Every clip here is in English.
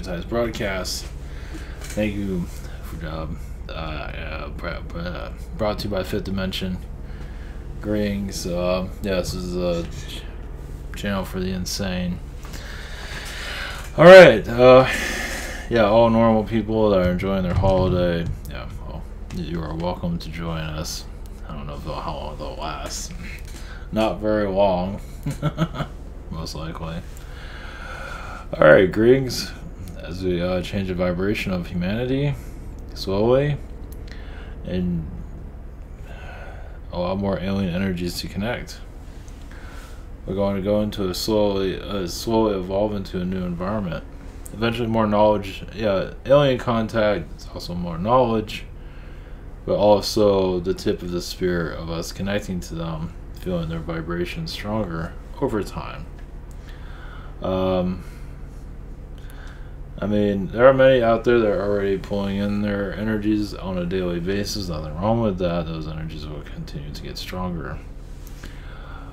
Magnetized Broadcast. Thank you for brought to you by Fifth Dimension. Greetings. This is a channel for the insane. Alright, all normal people that are enjoying their holiday, well, you are welcome to join us. I don't know how long they'll last. Not very long, most likely. Alright, greetings, as we change the vibration of humanity, slowly, and allow more alien energies to connect. We're going to go into slowly evolve into a new environment. Eventually more knowledge, alien contact is also more knowledge, but also the tip of the spear of us connecting to them, feeling their vibration stronger over time. I mean, there are many out there that are already pulling in their energies on a daily basis. Nothing wrong with that. Those energies will continue to get stronger.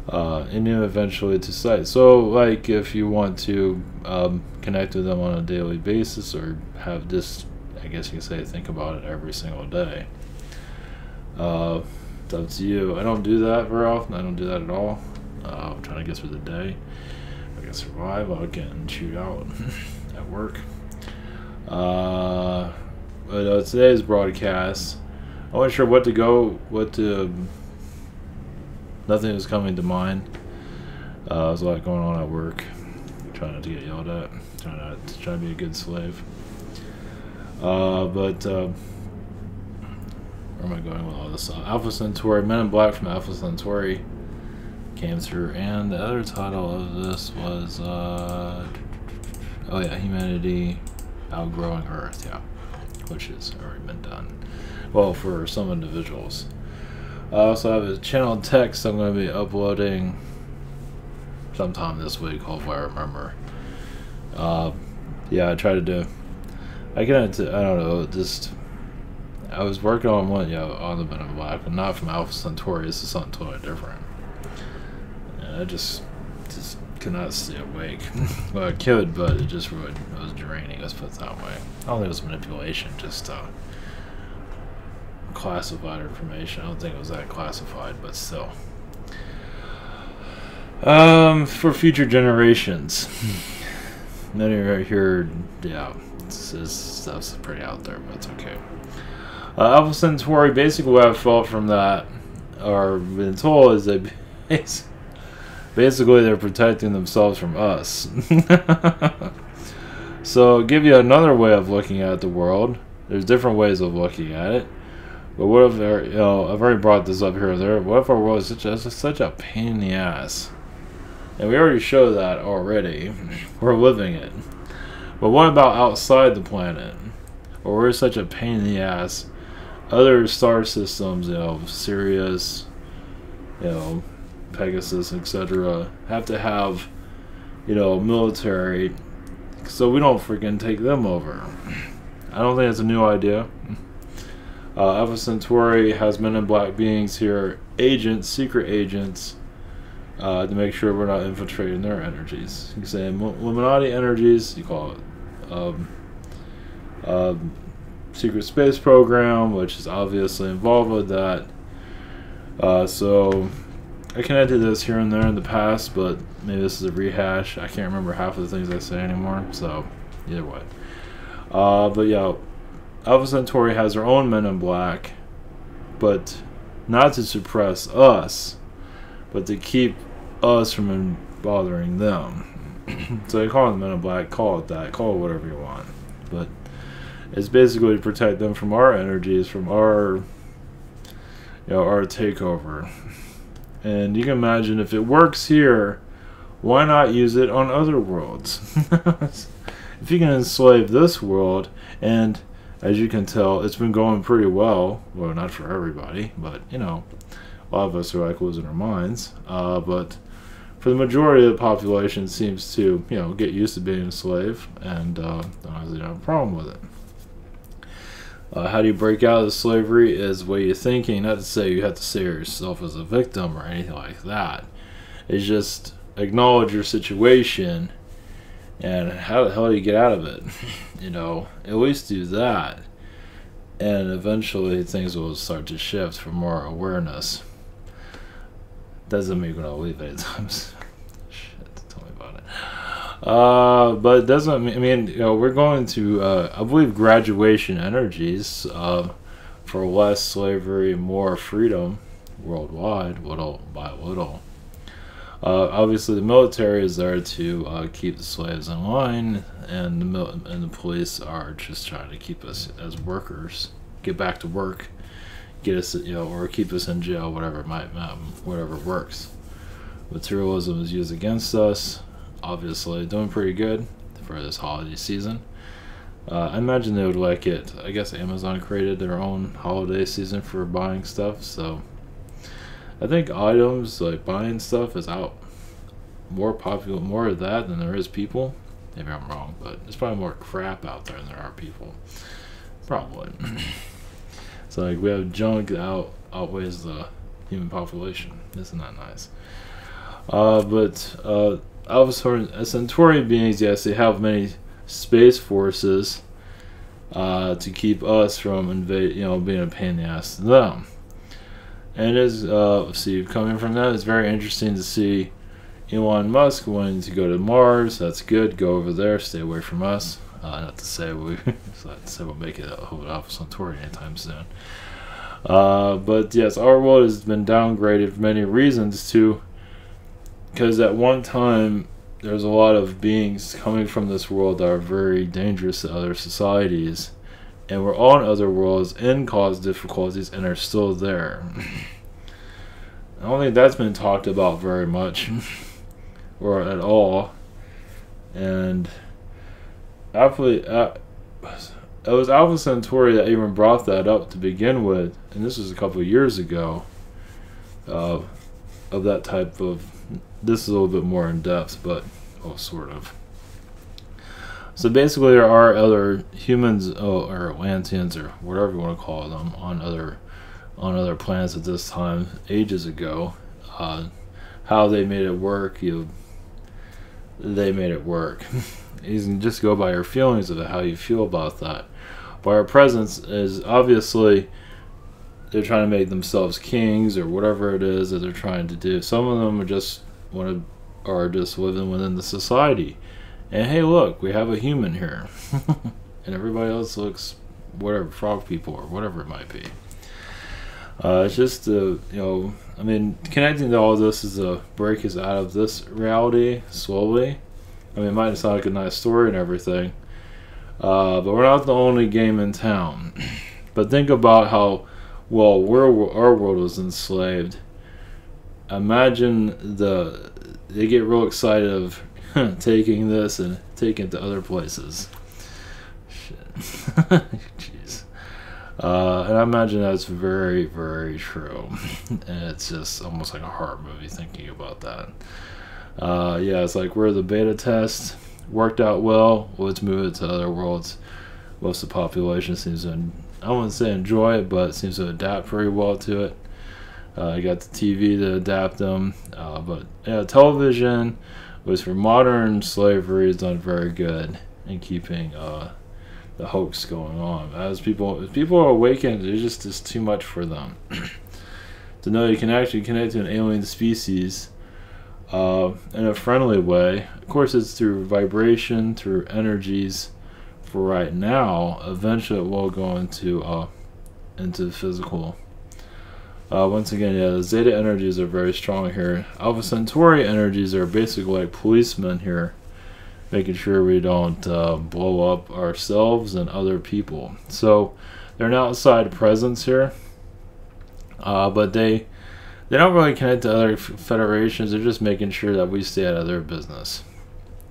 And eventually to sight. So, like, if you want to connect with them on a daily basis, or have this, I guess you could say, think about it every single day. It's up to you. I don't do that very often. I don't do that at all. I'm trying to get through the day. If I can survive, I'll get and shoot out at work. But today's broadcast, I wasn't sure nothing was coming to mind. There's a lot going on at work. Trying not to get yelled at. Trying to be a good slave. Where am I going with all this? Alpha Centauri, Men in Black from Alpha Centauri came through, and the other title of this was Humanity Outgrowing Earth, which has already been done. Well, for some individuals. I also have a channel text I'm going to be uploading sometime this week, hopefully I remember. I try to do, I don't know, I was working on one, on the Men in Black, but not from Alpha Centauri. This is something totally different. And I just could not stay awake. Well, I could, but it was draining, let's put it that way. I don't think it was manipulation, just classified information. I don't think it was that classified, but still. For future generations. Many right here, stuff's pretty out there, but it's okay. Alpha Centauri, basically what I've felt from that, or been told, is that basically they're protecting themselves from us. So, I'll give you another way of looking at the world. There's different ways of looking at it. But what if, I've already brought this up here or there, what if our world is such a pain in the ass? And we already showed that already. We're living it. But what about outside the planet? Or we're such a pain in the ass. Other star systems, Sirius, Pegasus, etc., have to have, military, so we don't freaking take them over. I don't think it's a new idea. Alpha Centauri has Men in Black beings here, secret agents, to make sure we're not infiltrating their energies. You can say Illuminati energies, you call it secret space program, which is obviously involved with that. So I connected this here and there in the past, but maybe this is a rehash. I can't remember half of the things I say anymore, so either way. Alpha Centauri has their own Men in Black, but not to suppress us, but to keep us from bothering them. So they call it the Men in Black, call it that, call it whatever you want. But it's basically to protect them from our energies, from our takeover. And you can imagine, if it works here, why not use it on other worlds? If you can enslave this world, and as you can tell, it's been going pretty well. Well, not for everybody, but a lot of us are like losing our minds. But for the majority of the population, seems to get used to being a slave, and don't have a problem with it. How do you break out of the slavery is way you're thinking. Not to say you have to see yourself as a victim or anything like that. It's just acknowledge your situation And how the hell do you get out of it? You know, at least do that. And eventually things will start to shift for more awareness. Doesn't mean we're going to leave anytime soon. Shit, tell me about it. But it doesn't mean, I mean, you know, we're going to, I believe, graduation energies for less slavery, more freedom worldwide, little by little. Obviously, the military is there to keep the slaves in line, and the police are just trying to keep us as workers, get back to work, get us, you know, or keep us in jail, whatever whatever works. Materialism is used against us. Obviously, doing pretty good for this holiday season. I imagine they would like it. I guess Amazon created their own holiday season for buying stuff, so I think items like buying stuff is out more popular, more of that than there is people. Maybe I'm wrong, but there's probably more crap out there than there are people. Probably. It's like we have junk that outweighs the human population. Isn't that nice? But Alpha Centauri beings, yes, they have many space forces to keep us from being a pain in the ass to them. And as coming from that, it's very interesting to see Elon Musk wanting to go to Mars. That's good. Go over there. Stay away from us. Not to say we'll make it a whole Alpha Centauri anytime soon. But yes, our world has been downgraded for many reasons because at one time there's a lot of beings coming from this world that are very dangerous to other societies. And we're on other worlds and cause difficulties and are still there. I don't think that's been talked about very much or at all. And it was Alpha Centauri that even brought that up to begin with, and this was a couple of years ago. Of that type of, this is a little bit more in depth, but sort of. So basically, there are other humans, or Atlanteans, or whatever you want to call them, on other planets at this time, ages ago. How they made it work, they made it work. You can just go by your feelings of how you feel about that. But our presence is obviously they're trying to make themselves kings or whatever it is that they're trying to do. Some of them are just living within the society. And hey, look, we have a human here. And everybody else looks whatever, frog people or whatever it might be. It's just, I mean, connecting to all this is to break us out of this reality slowly. I mean, it might sound like a nice story and everything. But we're not the only game in town. But think about how, well, our world was enslaved. Imagine they get real excited of taking this and taking it to other places. Shit. Jeez. And I imagine that's very, very true. And it's just almost like a horror movie thinking about that. Yeah, it's like we're the beta test. Worked out well. Let's move it to other worlds. Most of the population seems to, I wouldn't say enjoy it, but seems to adapt very well to it. You got the TV to adapt them. But yeah, television was for modern slavery is done very good in keeping the hoax going on. As people are awakened, it's just too much for them. To know you can actually connect to an alien species in a friendly way. Of course, it's through vibration, through energies. For right now, eventually it will go into physical. Once again, yeah, the Zeta energies are very strong here. Alpha Centauri energies are basically like policemen here, making sure we don't blow up ourselves and other people. So they're an outside presence here, but they don't really connect to other federations. They're just making sure that we stay out of their business.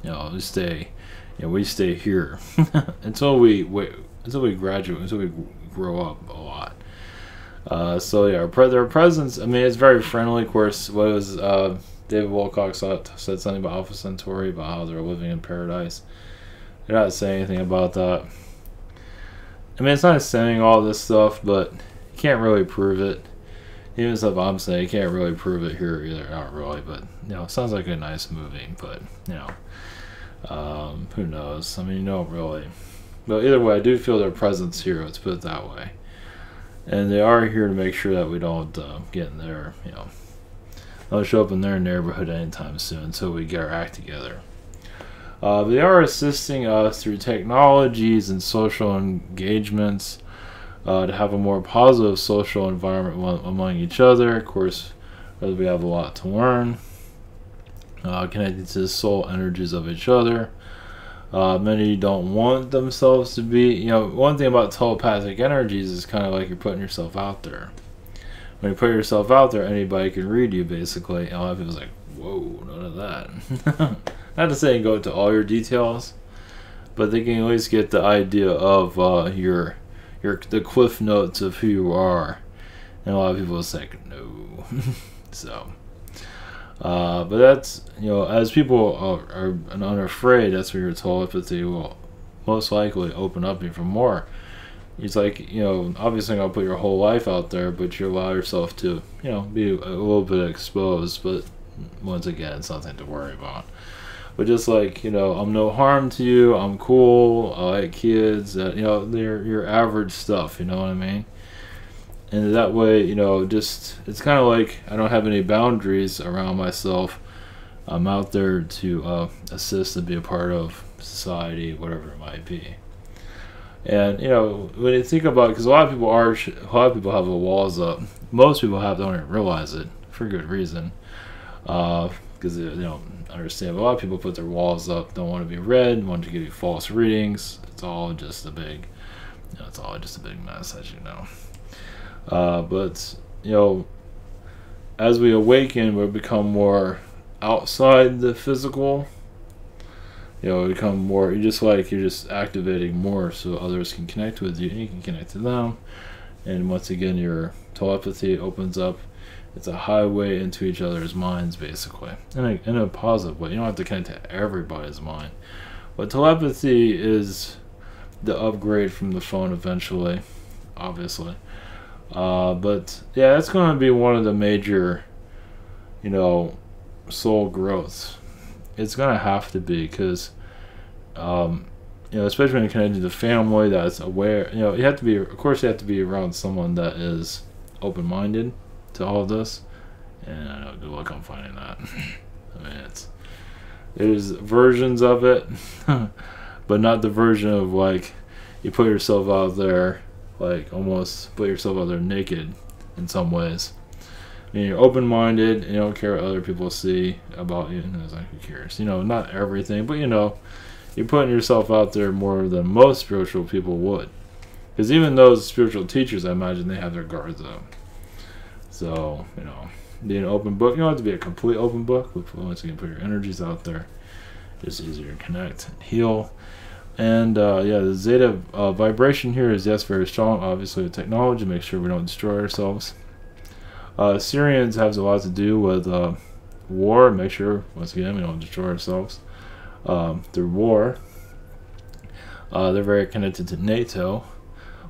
We stay here until we graduate, until we grow up a lot. So yeah, their presence, I mean, it's very friendly. Of course, what was David Wilcock said something about Alpha Centauri, about how they're living in paradise. They're not saying anything about that. I mean, it's not saying all this stuff, but you can't really prove it. Even stuff I'm saying, you can't really prove it here either. Not really, but it sounds like a nice movie. But Who knows? I mean, you don't really. But either way, I do feel their presence here. Let's put it that way. And they are here to make sure that we don't get in their, don't show up in their neighborhood anytime soon until we get our act together. They are assisting us through technologies and social engagements to have a more positive social environment among each other. Of course, we have a lot to learn. Connected to the soul energies of each other. Many don't want themselves to be, one thing about telepathic energies is kind of like you're putting yourself out there. When you put yourself out there, anybody can read you, basically. A lot of people's like, whoa, none of that. Not to say go into all your details, but they can at least get the idea of the cliff notes of who you are. And a lot of people are like, no. So... but that's, as people are unafraid, that's where your telepathy will most likely open up even more. It's like, obviously not put your whole life out there, but you allow yourself to, be a little bit exposed, but once again, it's nothing to worry about. But just like, I'm no harm to you, I'm cool, I like kids, they're your average stuff, you know what I mean? And that way, it's kind of like I don't have any boundaries around myself. I'm out there to assist and be a part of society, whatever it might be. And, when you think about it, because a lot of people have the walls up. Most people don't even realize it, for good reason. Because they don't understand. But a lot of people put their walls up, don't want to be read, want to give you false readings. It's all just a big, mess, as you know. But as we awaken, we become more outside the physical. We become more. You're just activating more, so others can connect with you, and you can connect to them. And once again, your telepathy opens up. It's a highway into each other's minds, basically, in a positive way. You don't have to connect to everybody's mind, but telepathy is the upgrade from the phone eventually, obviously. But yeah, that's going to be one of the major, soul growths. It's going to have to be because, especially when you're connected to family that's aware. You have to be, of course, you have to be around someone that is open-minded to all of this. And I know, good luck on finding that. I mean, there's versions of it, but not the version of like you put yourself out there. Like almost put yourself out there naked in some ways. I mean, you're open-minded and you don't care what other people see about you. And it's like, who cares? Not everything, but you're putting yourself out there more than most spiritual people would. Because even those spiritual teachers, I imagine they have their guards up. So, being an open book, you don't have to be a complete open book, but once you can put your energies out there, it's easier to connect and heal. And the zeta vibration here is very strong. Obviously, with technology, make sure we don't destroy ourselves. Syrians has a lot to do with war. Make sure, once again, we don't destroy ourselves through war. They're very connected to NATO.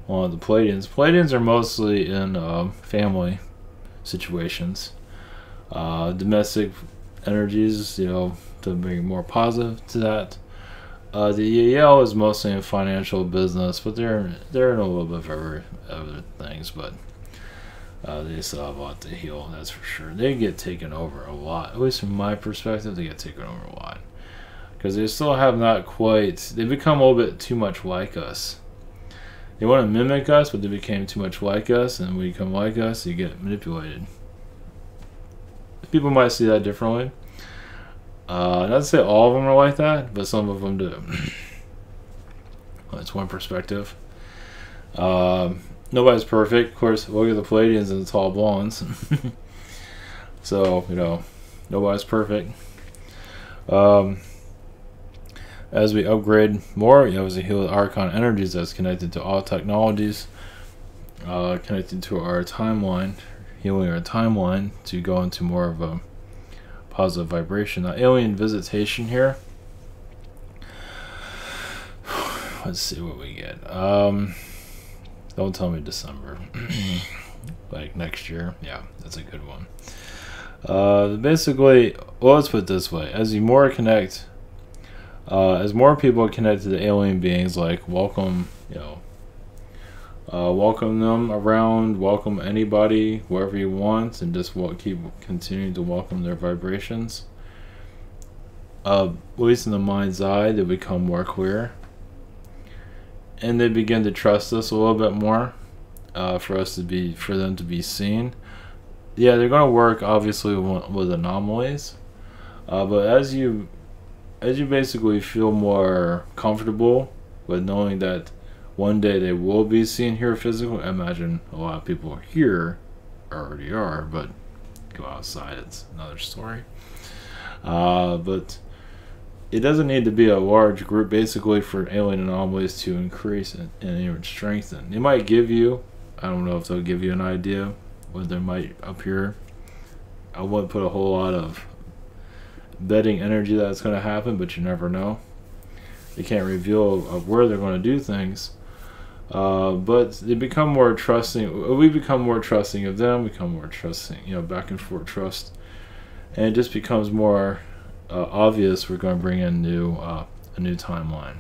The Pleiadians. Pleiadians are mostly in family situations, domestic energies. To bring more positive to that. The Yael is mostly in financial business, but they're in a little bit of other things, but they still have a lot to heal, that's for sure. They get taken over a lot, at least from my perspective, they get taken over a lot. Because they still have not quite, they become a little bit too much like us. They want to mimic us, but they became too much like us, and when we become like us, you get manipulated. People might see that differently. Not to say all of them are like that, but some of them do. That's one perspective. Nobody's perfect. Of course, look at the Pleiadians and the tall blondes. So, nobody's perfect. As we upgrade more, as we heal Archon energies that's connected to all technologies, connected to our timeline, healing our timeline to go into more of a positive vibration. Now, alien visitation here. Let's see what we get. Don't tell me December. Like next year. Yeah, that's a good one. Basically, well, let's put it this way. As you more connect As more people connect to the alien beings, like welcome, welcome them around, welcome anybody, wherever you want, and just keep continuing to welcome their vibrations. At least in the mind's eye, they become more clear, and they begin to trust us a little bit more, for them to be seen. Yeah, they're going to work obviously with anomalies, but as you basically feel more comfortable with knowing that one day they will be seen here physically. I imagine a lot of people here already are, but go outside, it's another story. But it doesn't need to be a large group basically for alien anomalies to increase and even strengthen. They might give you, I don't know if they'll give you an idea what they might appear. I wouldn't put a whole lot of betting energy that it's going to happen, but you never know. They can't reveal of where they're going to do things. But they become more trusting. We become more trusting of them. Become more trusting. Back and forth trust, and it just becomes more obvious. We're going to bring in a new timeline.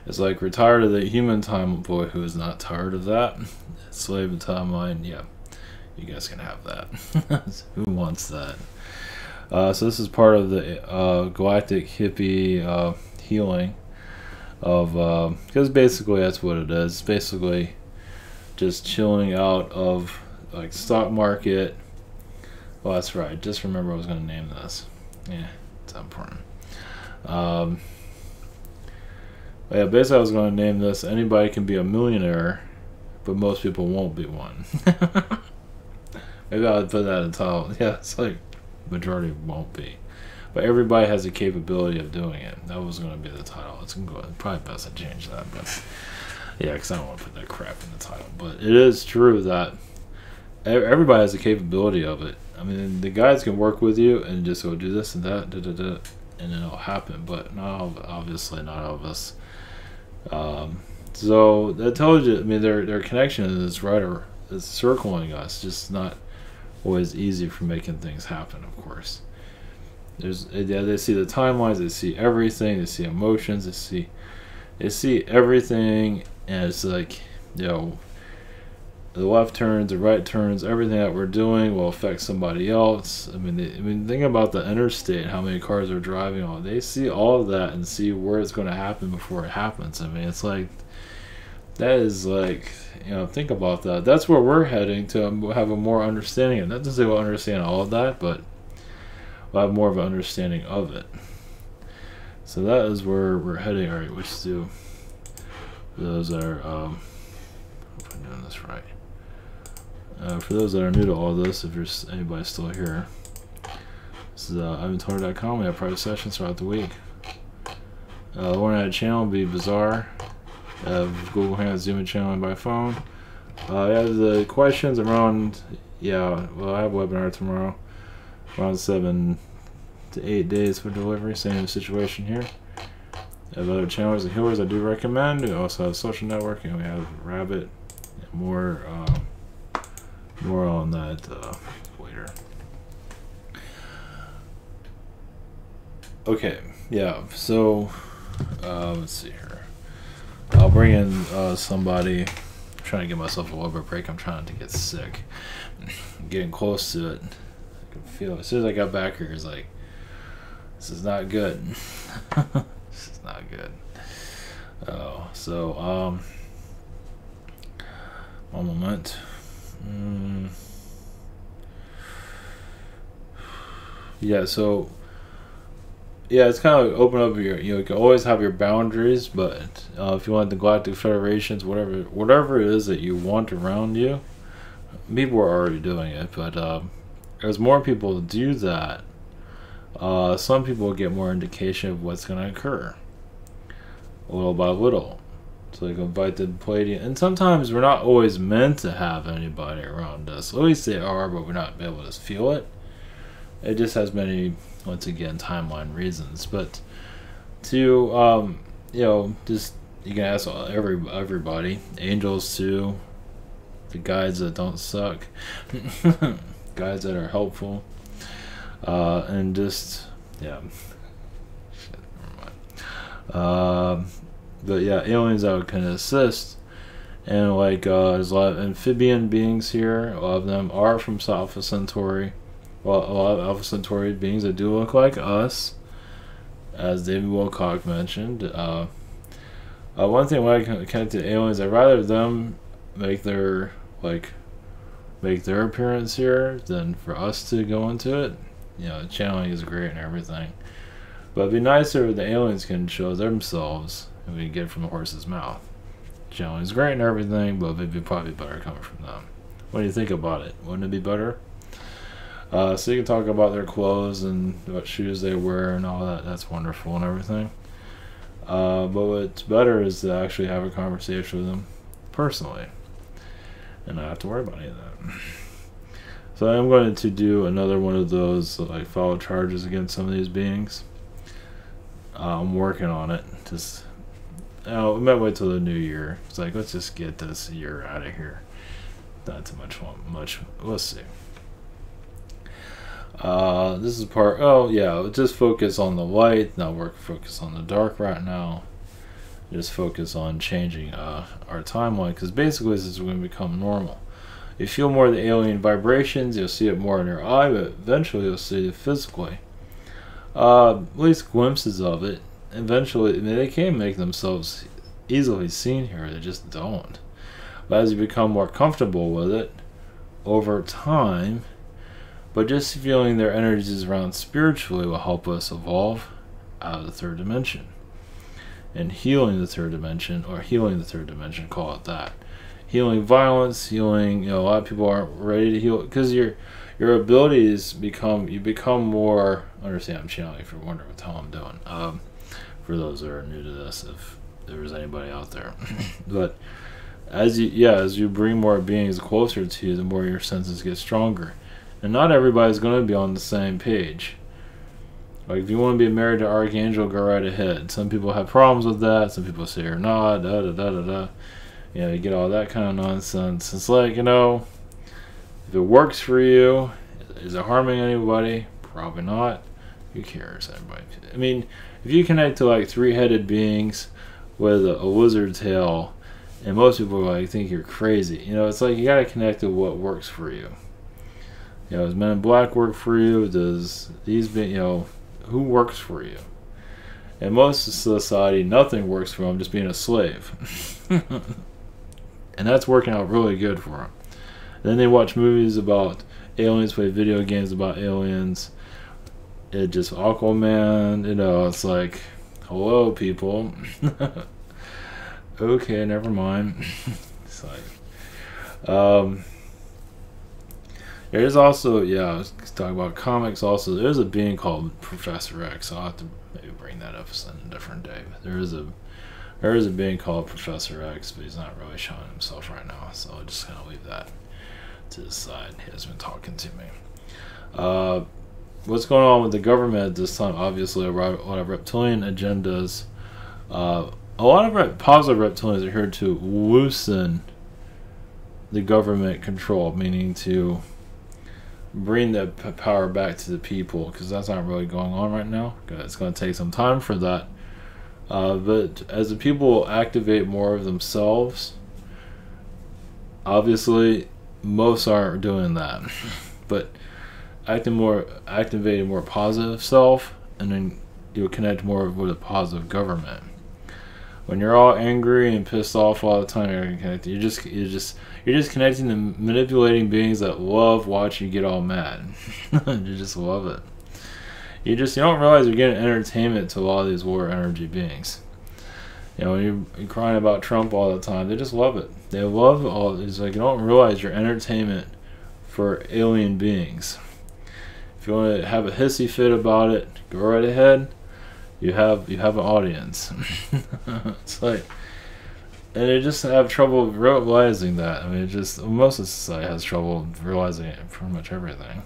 It's like we're tired of the human time. Boy, who is not tired of that? Slave timeline. Yeah, you guys can have that. Who wants that? So this is part of the galactic hippie healing of, because basically that's what it is. It's basically just chilling out of like stock market. Well, that's right. Just remember I was going to name this. Yeah, it's important. Yeah, basically I was going to name this Anybody Can Be a Millionaire, but most people won't be one. Maybe I would put that in the title. Yeah, it's like majority won't be, but everybody has the capability of doing it. That was going to be the title. It's probably best to change that, but yeah, because I don't want to put that crap in the title. But it is true that everybody has the capability of it. I mean, the guys can work with you and just go do this and that, and it'll happen. But obviously not all of us. So that tells you. I mean, their connection is right, or is circling us, just not always easy for making things happen. Of course, they see the timelines, they see everything, they see emotions, they see everything, and it's like, the left turns, the right turns, everything that we're doing will affect somebody else. I mean, think about the interstate, how many cars are driving on. They see all of that and see where it's going to happen before it happens. I mean, it's like, that is like, think about that. That's where we're heading, to have a more understanding. And not to say we'll understand all of that, but we'll have more of an understanding of it. So that is where we're heading. All right, which do those that are, hope I'm doing this right. For those that are new to all this, if there's anybody still here, this is IvanTorrent.com. We have private sessions throughout the week. The Internet channel will be Bizarre. Google Hangout, Zoom channel, and by phone. Yeah, the questions around. Yeah, well, I have a webinar tomorrow, around 7 to 8 days for delivery. Same situation here. We have other channels and healers I do recommend. We also have social networking. We have Rabbit. More on that later. Okay, yeah. So let's see here. I'll bring in somebody. I'm trying to give myself a little bit of break. I'm trying to get sick. I'm getting close to it. I can feel it. As soon as I got back here, it's like, this is not good. This is not good. So, one moment. Yeah, so yeah, it's kind of open up your, you can always have your boundaries, but if you want the Galactic Federations, whatever it is that you want around you, people are already doing it, but as more people do that, some people get more indication of what's going to occur, little by little. So they can invite the Pleiadian, and sometimes we're not always meant to have anybody around us. At least they are, but we're not able to feel it. It just has many, once again, timeline reasons. But to just, you can ask everybody, angels too, the guides that don't suck, guides that are helpful, and just, yeah. Um, but yeah, aliens that can assist. And like there's a lot of amphibian beings here. A lot of them are from Alpha Centauri. Well, a lot of Alpha Centauri beings that do look like us, as David Wilcock mentioned. One thing when I connect to aliens, I'd rather them make their appearance here than for us to go into it. You know, the channeling is great and everything, but it'd be nicer if the aliens can show themselves and we get it from the horse's mouth. Channeling is great and everything, but it'd be probably better coming from them. What do you think about it? Wouldn't it be better? So you can talk about their clothes and what shoes they wear and all that. That's wonderful and everything. But what's better is to actually have a conversation with them personally and not have to worry about any of that. So I'm going to do another one of those, like, file charges against some of these beings. I'm working on it. Just, we might wait till the new year. It's like, let's just get this year out of here. Not too much. We'll see. This is part. Oh yeah, just focus on the light. Not focus on the dark right now. Just focus on changing our timeline, because basically this is going to become normal. You feel more of the alien vibrations. You'll see it more in your eye, but eventually you'll see it physically. At least glimpses of it. Eventually, I mean, they can make themselves easily seen here. They just don't. But as you become more comfortable with it over time, but just feeling their energies around spiritually will help us evolve out of the third dimension. And healing the third dimension, call it that. Healing violence, healing, a lot of people aren't ready to heal, because your abilities you become more, understand, I'm channeling if you're wondering what the hell I'm doing. For those that are new to this, if there was anybody out there. But as you bring more beings closer to you, the more your senses get stronger. And not everybody's going to be on the same page. Like, if you want to be married to Archangel, go right ahead. Some people have problems with that. Some people say you're not, you get all that kind of nonsense. It's like, if it works for you, is it harming anybody? Probably not. Who cares? Everybody. I mean, if you connect to like three-headed beings with a lizard tail, and most people think you're crazy. It's like you got to connect to what works for you. Does Men in Black work for you? Does these who works for you? And most of society, nothing works for them, just being a slave. And that's working out really good for them. Then they watch movies about aliens, play video games about aliens. It just Aquaman, it's like, hello people. Okay, never mind. It's like, there's also, let's talk about comics also. There's a being called Professor X. I'll have to maybe bring that up on a different day. But there is a being called Professor X, but he's not really showing himself right now. So I'll just kind of leave that to the side. He has been talking to me. What's going on with the government at this time? Obviously, a lot of reptilian agendas. A lot of positive reptilians are here to loosen the government control, meaning to bring the power back to the people, because that's not really going on right now. It's going to take some time for that. But as the people activate more of themselves, obviously most aren't doing that, but activating more positive self, and then you'll connect more with a positive government. When you're all angry and pissed off all the time, you're just connecting to manipulating beings that love watching you get all mad. You just love it. You don't realize you're getting entertainment to a lot of these war energy beings. When you're crying about Trump all the time, they just love it. They love all. It's like you don't realize you're entertainment for alien beings. If you want to have a hissy fit about it, go right ahead. You have an audience. It's like, and they just have trouble realizing that. I mean, most of society has trouble realizing it for pretty much everything.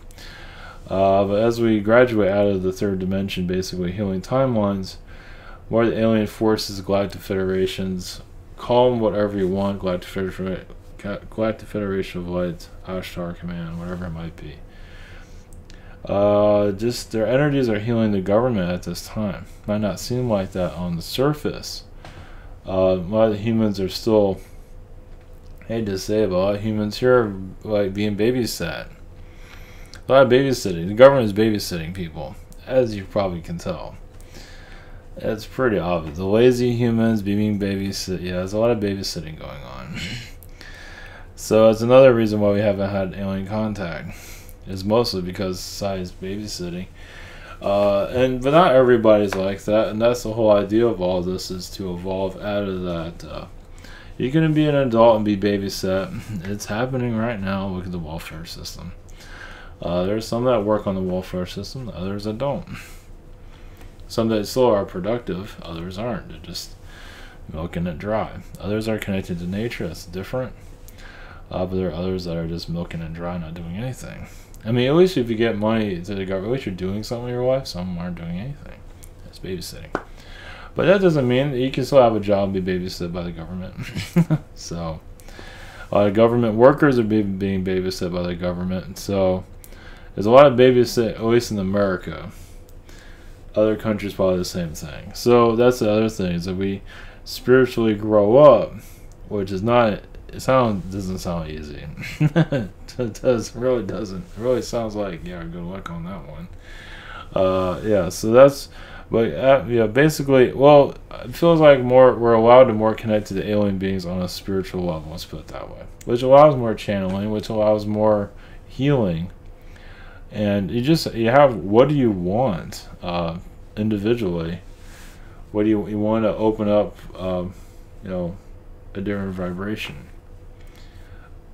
But as we graduate out of the third dimension, basically healing timelines, more of the alien forces, Galactic Federations, call them whatever you want, Galactic Federation of Light, Ashtar Command, whatever it might be. Just their energies are healing the government at this time. Might not seem like that on the surface. A lot of humans are still, I hate to say it, but a lot of humans here are like being babysat. A lot of babysitting. The government is babysitting people, as you probably can tell. It's pretty obvious. The lazy humans being babysit. Yeah, there's a lot of babysitting going on. So it's another reason why we haven't had alien contact. It's mostly because society's babysitting. But not everybody's like that, and that's the whole idea of all this, is to evolve out of that. You're gonna be an adult and be babysat. It's happening right now. Look at the welfare system. There's some that work on the welfare system, others that don't. Some that still are productive, others aren't. They're just milking it dry. Others are connected to nature, that's different. But there are others that are just milking it dry, not doing anything. I mean, at least if you get money to the government, at least you're doing something in your life. Some aren't doing anything. It's babysitting. But that doesn't mean that you can still have a job and be babysat by the government. So, government workers are being babysat by the government. So, there's a lot of babysit, at least in America. Other countries probably the same thing. So that's the other thing, is that we spiritually grow up, which is not. Doesn't sound easy. It really doesn't. It really sounds like, yeah, good luck on that one. Yeah. So that's. But yeah, basically, well, it feels like we're allowed to more connect to the alien beings on a spiritual level. Let's put it that way, which allows more channeling, which allows more healing. And you have, what do you want individually? What do you want to open up, a different vibration?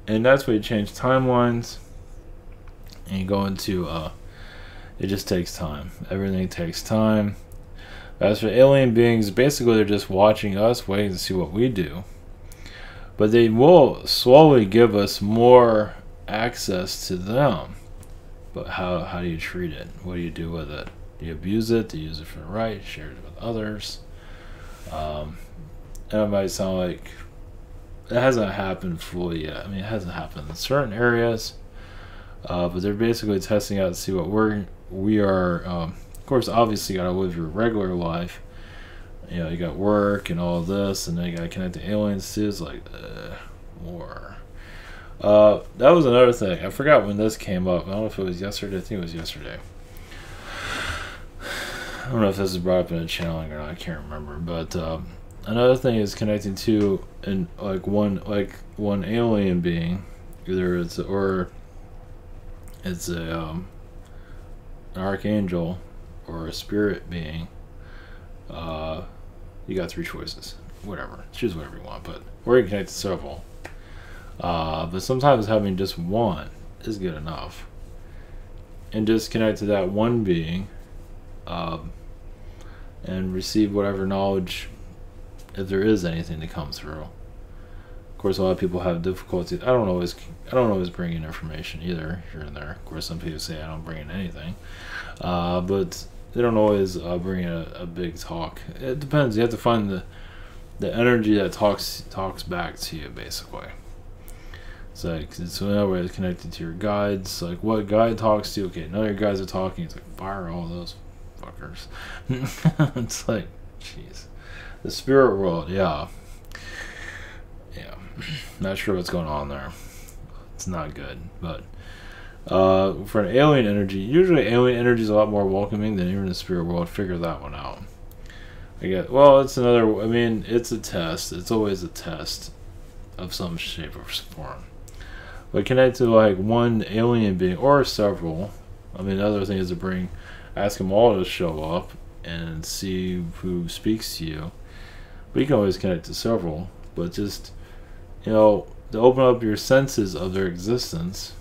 And that's where you change timelines, and you go into, it just takes time. Everything takes time. As for alien beings, basically they're just watching us, waiting to see what we do. But they will slowly give us more access to them. But how do you treat it? What do you do with it? Do you abuse it? Do you use it for the right? Share it with others? And it might sound like it hasn't happened fully yet. I mean, it hasn't happened in certain areas, but they're basically testing out to see what we are. Of course, obviously, you gotta live your regular life. You know, you got work and all this, and then you gotta connect to aliens too. It's like more. That was another thing. I forgot when this came up. I don't know if it was yesterday. I think it was yesterday. I don't know if this is brought up in a channeling or not. I can't remember. But another thing is connecting to one alien being, either it's an archangel or a spirit being. You got three choices. Whatever. Choose whatever you want. But we're gonna connect to several. But sometimes having just one is good enough. And just connect to that one being, and receive whatever knowledge, if there is anything to come through. Of course, a lot of people have difficulty. I don't always bring in information either here and there. Of course, some people say I don't bring in anything, but they don't always bring in a big talk. It depends. You have to find the energy that talks back to you, basically. It's like, it's another way it's connected to your guides. Like, what guide talks to you? Okay, none of your guides are talking. It's like, fire all those fuckers. It's like, jeez. The spirit world, yeah. Yeah. Not sure what's going on there. It's not good. But for an alien energy, usually alien energy is a lot more welcoming than even the spirit world. Figure that one out. It's another, I mean, it's a test. It's always a test of some shape or form. But connect to like one alien being or several. I mean, the other thing is to ask them all to show up and see who speaks to you. But you can always connect to several. But just, to open up your senses of their existence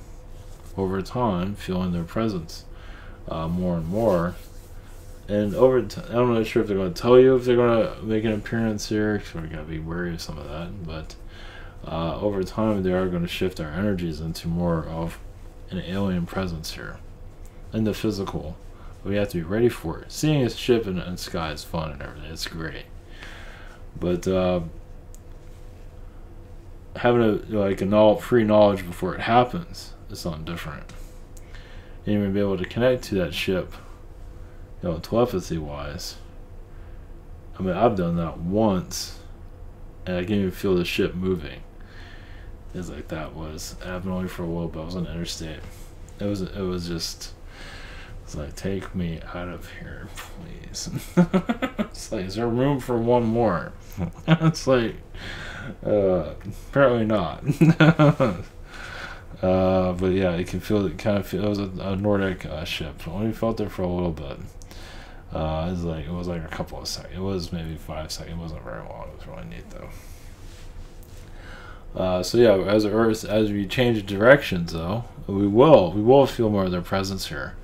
over time, feeling their presence more and more. And I'm not sure if they're going to tell you if they're going to make an appearance here, so we're going to be wary of some of that. But over time, they are going to shift our energies into more of an alien presence here. In the physical. We have to be ready for it. Seeing a ship in the sky is fun and everything. It's great. But having a pre-knowledge before it happens is something different. and even be able to connect to that ship, telepathy wise. I mean, I've done that once, and I can even feel the ship moving. It's like that was happened only for a little bit. I was on the interstate. It was just. It's like, take me out of here, please. It's like, is there room for one more? It's like, apparently not. But yeah, you can feel it. Kind of feel it was a Nordic ship. I only felt it for a little bit. It was like a couple of seconds. It was maybe 5 seconds. It wasn't very long. It was really neat though. So yeah, as Earth, as we change directions, though, we will feel more of their presence here,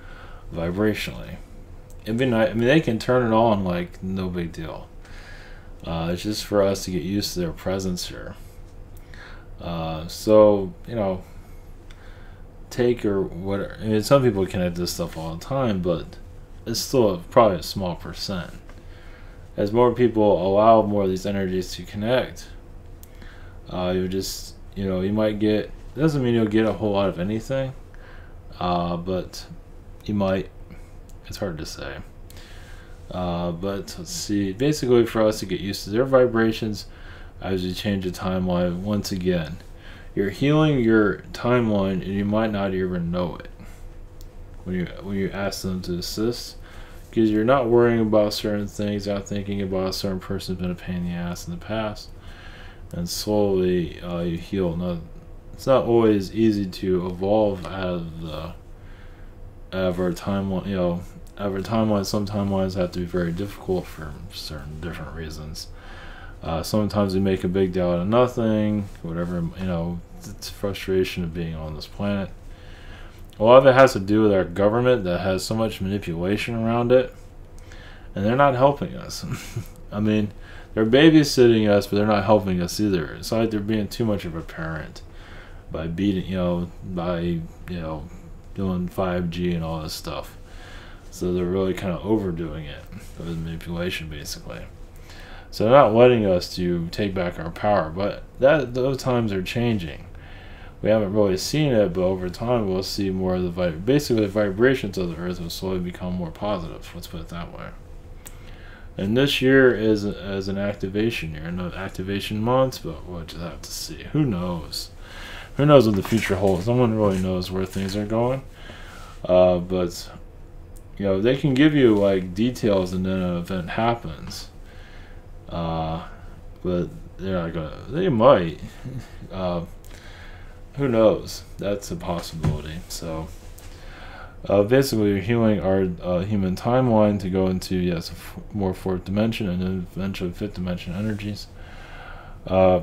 vibrationally. It'd be nice. I mean, they can turn it on like no big deal. It's just for us to get used to their presence here. So take or whatever. I mean, some people connect this stuff all the time, but it's still probably a small percent. As more people allow more of these energies to connect, you might get. Doesn't mean you'll get a whole lot of anything, but you might. It's hard to say. But let's see. Basically, for us to get used to their vibrations, as you change the timeline, once again, you're healing your timeline, and you might not even know it when you ask them to assist, because you're not worrying about certain things, not thinking about a certain person's been a pain in the ass in the past, and slowly you heal. Now, it's not always easy to evolve out of our timeline. Our timelines, some timelines have to be very difficult for certain different reasons. Sometimes we make a big deal out of nothing, whatever, it's frustration of being on this planet. A lot of it has to do with our government that has so much manipulation around it, and they're not helping us. I mean, they're babysitting us, but they're not helping us either. It's like they're being too much of a parent by doing 5G and all this stuff. So they're really kind of overdoing it with manipulation, basically. So they're not letting us to take back our power, but those times are changing. We haven't really seen it, but over time we'll see more of the basically the vibrations of the Earth will slowly become more positive. Let's put it that way. And this year is as an activation year, no activation months, but we'll just have to see. Who knows? Who knows what the future holds? No one really knows where things are going. But they can give you like details, and then an event happens. But they're not gonna. They might. Who knows? That's a possibility. So, basically, you're healing our human timeline to go into more fourth dimension, and then eventually fifth dimension energies. A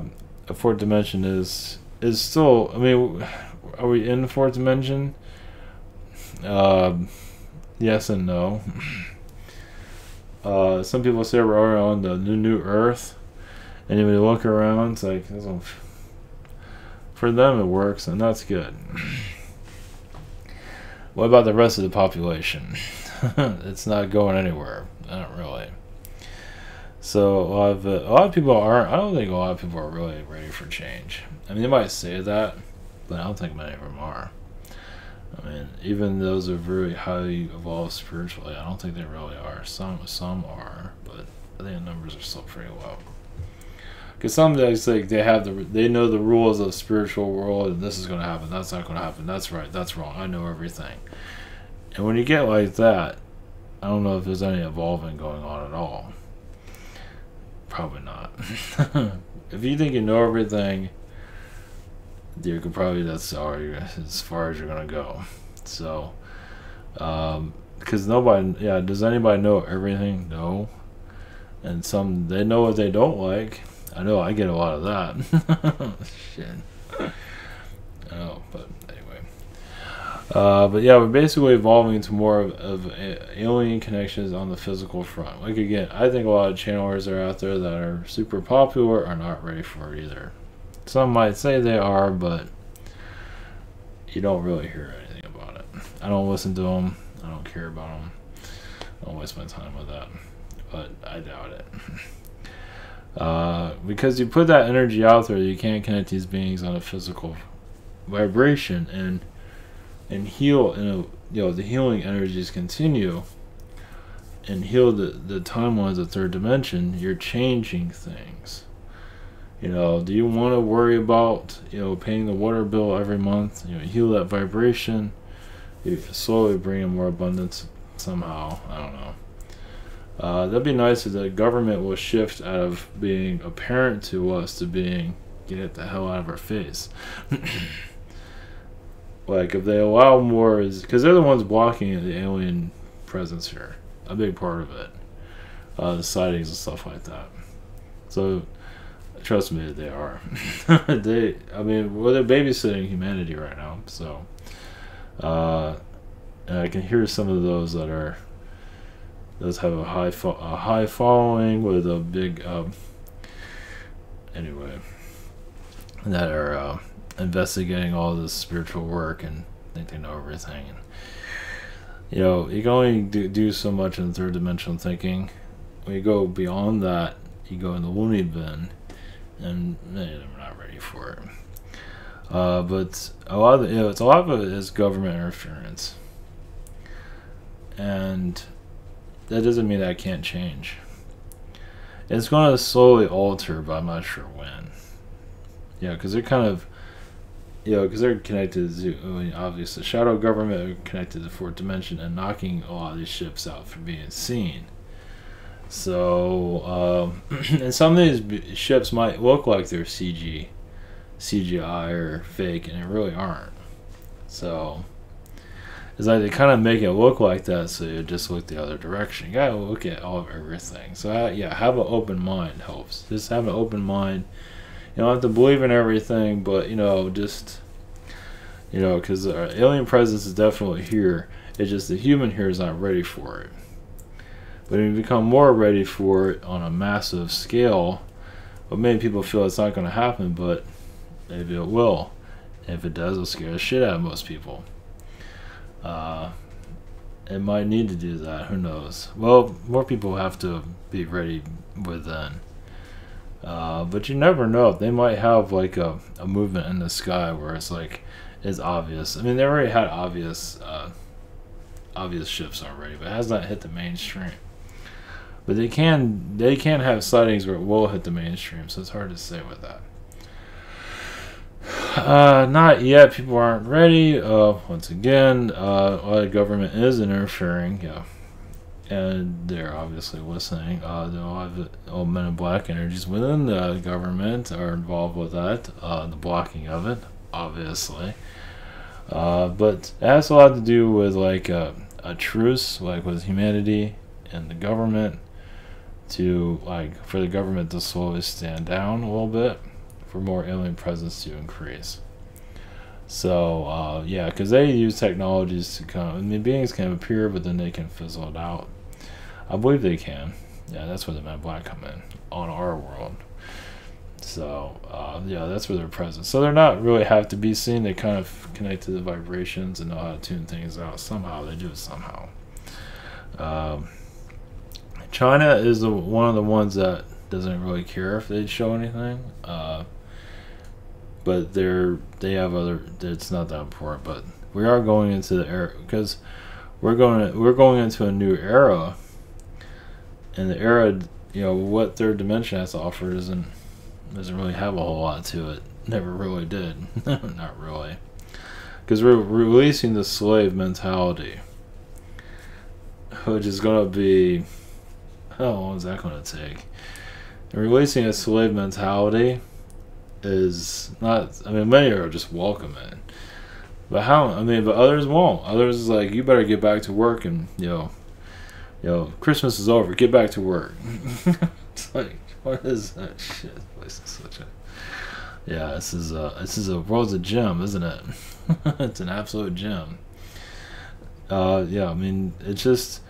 fourth dimension is still. I mean, are we in the fourth dimension? Yes and no. Some people say we're on the new Earth, and when you look around, it's like for them it works, and that's good. What about the rest of the population? It's not going anywhere. Not really. So a lot of people aren't. I don't think a lot of people are really ready for change. I mean, they might say that, but I don't think many of them are. I mean, even those who are very highly evolved spiritually, I don't think they really are. Some are, but I think the numbers are still pretty low. Because some days they know the rules of the spiritual world, and this is going to happen, that's not going to happen, that's right, that's wrong, I know everything. And when you get like that, I don't know if there's any evolving going on at all. Probably not. If you think you know everything, you could probably, that's as far as you're going to go. So, because does anybody know everything? No. And they know what they don't like. I know I get a lot of that. Shit. Oh, but anyway. But yeah, we're basically evolving into more of alien connections on the physical front. Like again, I think a lot of channelers are out there that are super popular are not ready for it either. Some might say they are, but you don't really hear anything about it. I don't listen to them. I don't care about them. I don't waste my time with that. But I doubt it. Because you put that energy out there, you can't connect these beings on a physical vibration and heal the healing energies continue and heal the timelines of third dimension, you're changing things. Do you want to worry about, paying the water bill every month? Heal that vibration. You slowly bring in more abundance somehow. I don't know. That'd be nice if the government will shift out of being apparent to us to being, get the hell out of our face. Like, if they allow more, because they're the ones blocking the alien presence here. A big part of it. The sightings and stuff like that. So, trust me, they are. They're babysitting humanity right now. So, and I can hear some of those that have a high following with a big, anyway, that are investigating all this spiritual work and think they know everything. And, you can only do so much in third dimensional thinking. When you go beyond that, you go in the loony bin, and they're not ready for it. But a lot of it is government interference, and that doesn't mean that can't change. It's going to slowly alter, but I'm not sure when. Because they're kind of, because they're connected to, obviously, shadow government are connected to the fourth dimension and knocking a lot of these ships out from being seen. So, and some of these ships might look like they're CGI or fake, and they really aren't. So, it's like they kind of make it look like that, so you just look the other direction. You gotta look at all of everything. So, have an open mind helps. Just have an open mind. You don't have to believe in everything, but, just, because our alien presence is definitely here. It's just the human here is not ready for it. But when you become more ready for it on a massive scale, well, many people feel it's not going to happen, but maybe it will. If it does, it'll scare the shit out of most people. It might need to do that. Who knows? Well, more people have to be ready within. But you never know. They might have like a movement in the sky where it's like it's obvious. I mean, they already had obvious ships already, but it has not hit the mainstream. But they can have sightings where it will hit the mainstream, so it's hard to say with that. Not yet. People aren't ready. Once again, a lot of government is interfering. And they're obviously listening. There are a lot of men in black energies within the government are involved with that, the blocking of it, obviously. But it has a lot to do with like a truce, like with humanity and the government, for the government to slowly stand down a little bit, for more alien presence to increase. So, because they use technologies to beings can appear, but then they can fizzle it out. I believe they can. Yeah, that's where the Men in Black come in, on our world. So, that's where they're present. So they're not really have to be seen. They kind of connect to the vibrations and know how to tune things out. Somehow, they do it somehow. China is one of the ones that doesn't really care if they show anything. But they have other. It's not that important. But we are going into the era because we're going into a new era, and the era, what third dimension has to offer doesn't really have a whole lot to it. Never really did. Not really, because we're releasing the slave mentality, which is going to be. How long is that going to take? And releasing a slave mentality is not. Many are just welcome in, but but others won't. Others is like, you better get back to work, and Christmas is over. Get back to work. It's like, what is that shit? This place is such a. Yeah, this is a world's a gem, isn't it? It's an absolute gem. It's just.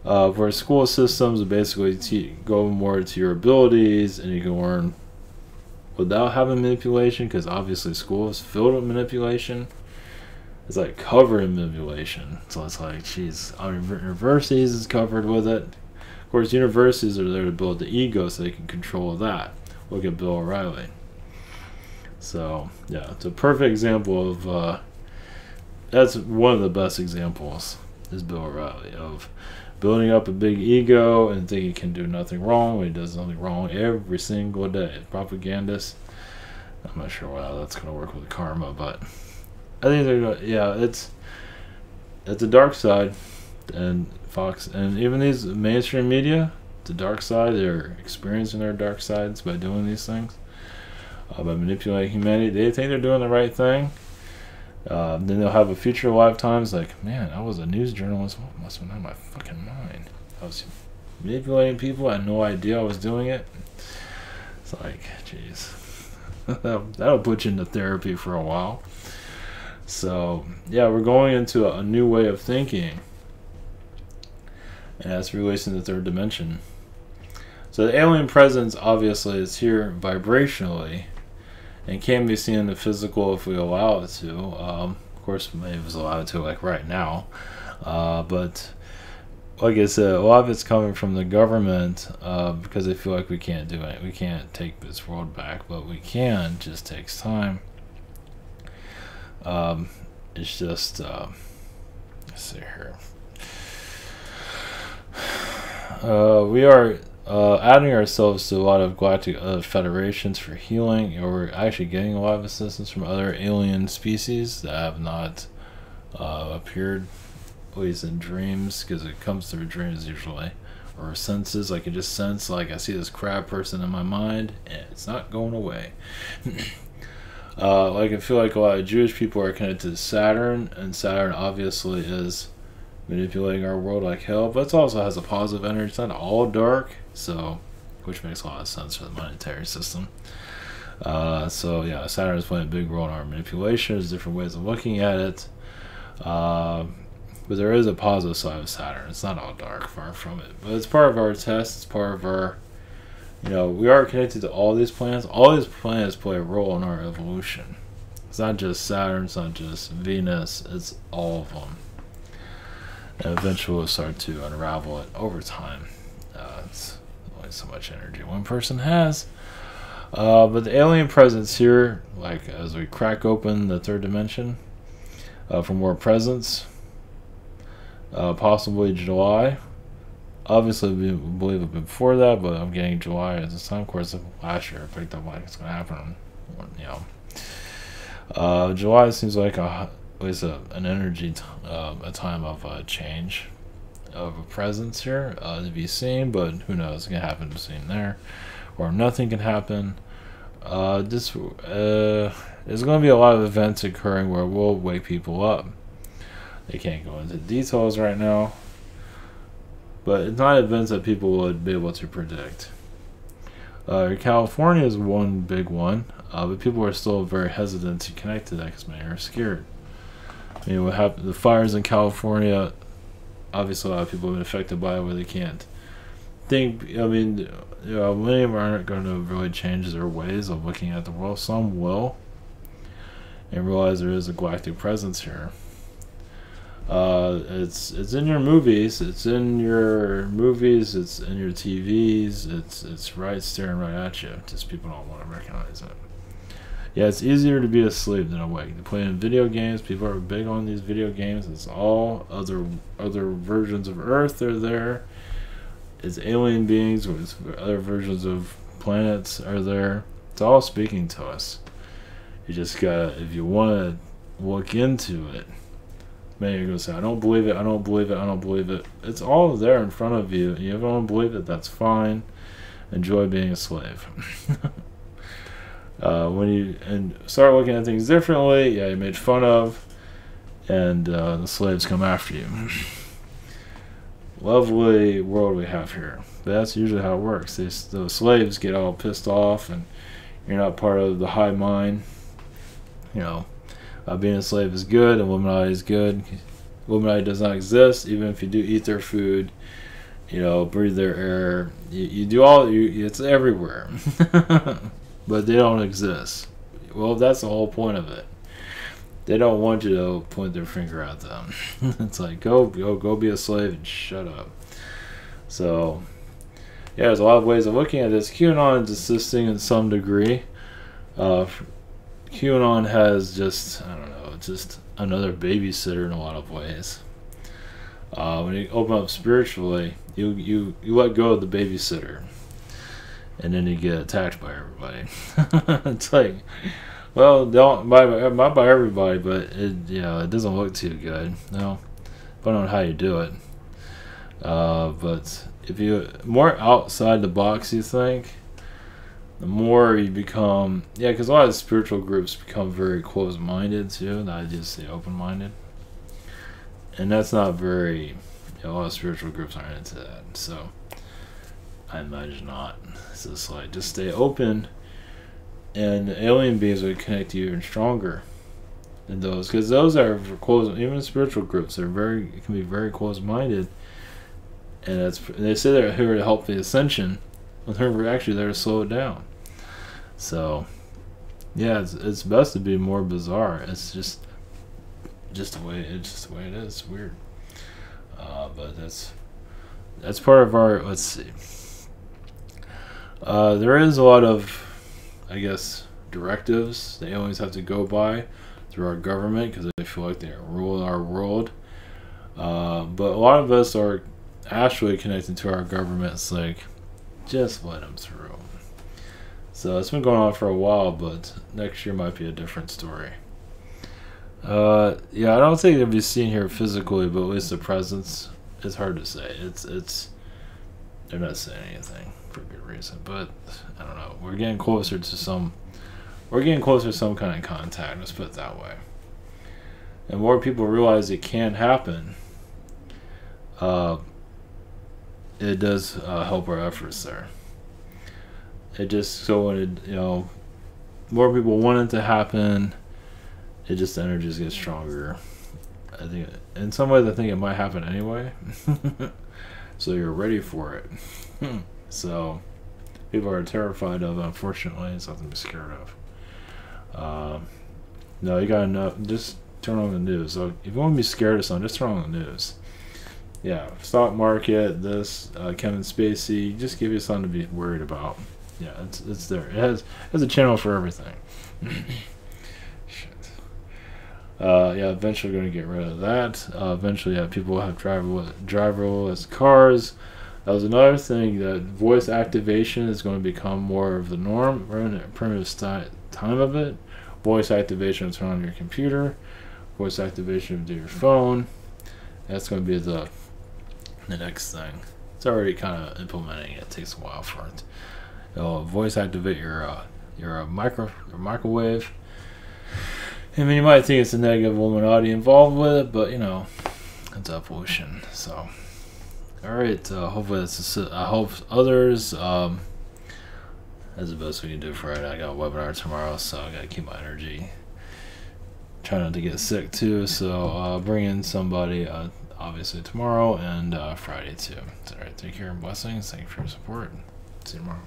For school systems, basically go more to your abilities, and you can learn without having manipulation, because obviously school is filled with manipulation. It's like covered in manipulation. So it's like, geez, universities is covered with it. Of course, universities are there to build the ego so they can control that. Look at Bill O'Reilly. So, yeah, it's a perfect example of that's one of the best examples, is Bill O'Reilly, of building up a big ego and thinking he can do nothing wrong when he does nothing wrong every single day. Propagandist. I'm not sure how that's going to work with karma, but I think they're going to, yeah, it's the dark side. And Fox and even these mainstream media, the dark side, they're experiencing their dark sides by doing these things, by manipulating humanity. They think they're doing the right thing. Then they'll have a future lifetimes like, man, I was a news journalist. What must have been out of my fucking mind? I was manipulating people. I had no idea I was doing it. It's like, jeez. That'll put you into therapy for a while. So, yeah, we're going into a new way of thinking. And that's releasing the third dimension. So the alien presence obviously is here vibrationally and can be seen in the physical if we allow it to. Of course, maybe it's allowed to, like right now. But like I said, a lot of it's coming from the government because they feel like we can't do it. We can't take this world back, but we can. It just takes time. It's just, let's see here. We are adding ourselves to a lot of galactic federations for healing. We're actually getting a lot of assistance from other alien species that have not appeared, at least in dreams, because it comes through dreams usually, or senses. I can just sense, like, I see this crab person in my mind, and it's not going away. Like, I feel like a lot of Jewish people are connected to Saturn, and Saturn obviously is manipulating our world like hell, but it also has a positive energy. It's not all dark, so, which makes a lot of sense for the monetary system. So yeah, Saturn is playing a big role in our manipulation. There's different ways of looking at it, but there is a positive side of Saturn. It's not all dark, far from it, but it's part of our test. It's part of our, you know, we are connected to all these planets. All these planets play a role in our evolution. It's not just Saturn, it's not just Venus, it's all of them. And eventually we'll start to unravel it over time. It's only so much energy one person has. But the alien presence here, like as we crack open the third dimension for more presence, possibly July. Obviously, we believe it before that, but I'm getting July at this time. Of course, last year I picked up like it's going to happen. You know, July seems like at least an energy, a time of change, of a presence here to be seen. But who knows? It's going to happen between there, or nothing can happen. There's going to be a lot of events occurring where we'll wake people up. They can't go into details right now, but it's not events that people would be able to predict. California is one big one, but people are still very hesitant to connect to that because many are scared. I mean, what happened? The fires in California, obviously a lot of people have been affected by it where they can't think. I mean, you know, many of them aren't going to really change their ways of looking at the world. Some will, and realize there is a galactic presence here. It's in your movies. It's in your movies. It's in your TVs. It's right staring right at you. Just people don't want to recognize it. Yeah, it's easier to be asleep than awake. They're playing video games. People are big on these video games. It's all other versions of Earth are there. It's alien beings with other versions of planets are there. It's all speaking to us. You just gotta, if you want to look into it. Maybe you're going to say, I don't believe it, I don't believe it, I don't believe it. It's all there in front of you. You don't believe it, that's fine. Enjoy being a slave. When you start looking at things differently, yeah, you're made fun of, and the slaves come after you. Lovely world we have here. But that's usually how it works. The slaves get all pissed off, and you're not part of the high mind. You know, being a slave is good, and Illuminati is good. Illuminati does not exist, even if you do eat their food, you know, breathe their air. You do all, it's everywhere. But they don't exist. Well, that's the whole point of it. They don't want you to point their finger at them. It's like, go be a slave and shut up. So, yeah, there's a lot of ways of looking at this. QAnon is assisting in some degree. QAnon has just, I don't know, just another babysitter in a lot of ways. When you open up spiritually, you let go of the babysitter, and then you get attacked by everybody. It's like, well, not by everybody, but it doesn't look too good. No, depending on how you do it. But if you more outside the box, you think, the more you become, because a lot of spiritual groups become very closed-minded too. Not just say open-minded, and that's not very. A lot of spiritual groups aren't into that, so I imagine not. It's just like, just stay open, and the alien beings will connect you even stronger than those, because those are closed. Even spiritual groups can be very closed-minded, and they say they're here to help the ascension, when they're actually there to slow it down. So, yeah, it's best to be more bizarre. It's just the way it is. It's weird. But that's part of our. Let's see. There is a lot of, I guess, directives they always have to go by through our government, because they feel like they rule our world. But a lot of us are actually connected to our government. It's like, just let them through. So it's been going on for a while, but next year might be a different story. I don't think it'll be seen here physically, but at least the presence, it's hard to say. It's they're not saying anything for good reason, but I don't know. We're getting closer to some kind of contact. Let's put it that way. And more people realize it can happen. It does help our efforts there. It just when more people want it to happen, it just the energies get stronger. I think in some ways, I think it might happen anyway. So you're ready for it. So people are terrified of it. Unfortunately, it's something to be scared of. No, you gotta know. Just turn on the news. So if you want to be scared of something, just turn on the news. Yeah, stock market, this, Kevin Spacey, just give you something to be worried about. Yeah, it's there. It has a channel for everything. Shit. Eventually we're going to get rid of that. Eventually, people will have driverless cars. That was another thing, that voice activation is going to become more of the norm. We're in a primitive time of it. Voice activation will turn on your computer. Voice activation to your phone. That's going to be the next thing. It's already kind of implementing it. It takes a while for it. It'll voice activate your microwave. I mean, you might think it's a negative Illuminati involved with it, but it's evolution. So, all right. Hopefully, I hope others. That's the best we can do for it. I got a webinar tomorrow, so I gotta keep my energy. Try not to get sick too. So, bring in somebody. Obviously tomorrow and Friday too. All right. Take care and blessings. Thank you for your support. See you tomorrow.